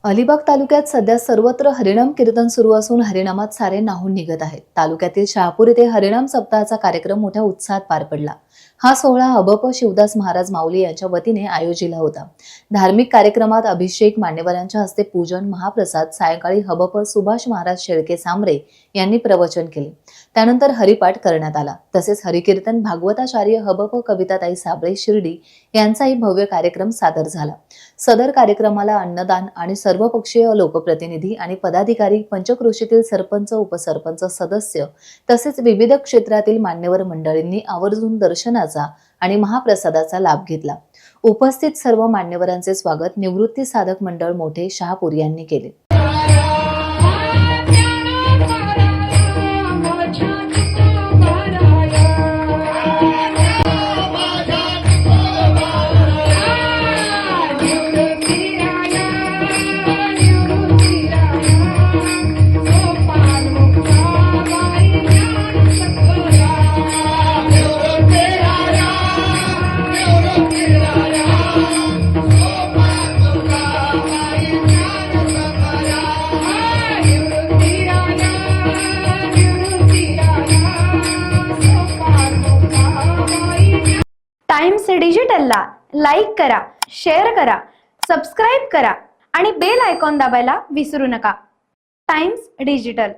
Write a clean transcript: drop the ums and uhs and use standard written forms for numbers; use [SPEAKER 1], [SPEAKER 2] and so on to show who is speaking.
[SPEAKER 1] अलिबाग तालुक्यात सध्या सर्वत्र हरिनाम कीर्तन सुरू असून हरिनामात सारे न्हाऊन निघत आहेत। तालुक्यातील शहापूर येथे हरिनाम सप्ताहाचा कार्यक्रम मोठ्या उत्साहात पार पडला। हा सोहळा हबप शिवदास महाराज माऊली यांच्या वतीने आयोजिला होता। धार्मिक कार्यक्रमात अभिषेक, मान्यवरांच्या हस्ते पूजन, महाप्रसाद, सायंकाळी हबप सुभाष महाराज शेळके सांबरे यांनी प्रवचन केले। त्यानंतर हरिपाठ करण्यात आला। तसेच हरिकीर्तन, भागवताचार्य हबप कविताताई साबळे शिर्डी यांचाही भव्य कार्यक्रम सादर झाला। सदर कार्यक्रमाला अन्नदान आणि सर्वपक्षीय लोकप्रतिनिधी आणि पदाधिकारी, पंचक्रोशीतील सरपंच, उपसरपंच, सदस्य तसेच विविध क्षेत्रातील मान्यवर मंडळींनी आवर्जून दर्शनाचा आणि महाप्रसादाचा लाभ घेतला। उपस्थित सर्व मान्यवरांचे स्वागत निवृत्ती साधक मंडळ मोठे शहापूर यांनी केले।
[SPEAKER 2] टाइम्स डिजिटलला लाईक करा, शेअर करा, सबस्क्राईब करा आणि बेल आयकॉन दाबायला विसरू नका। Times digital.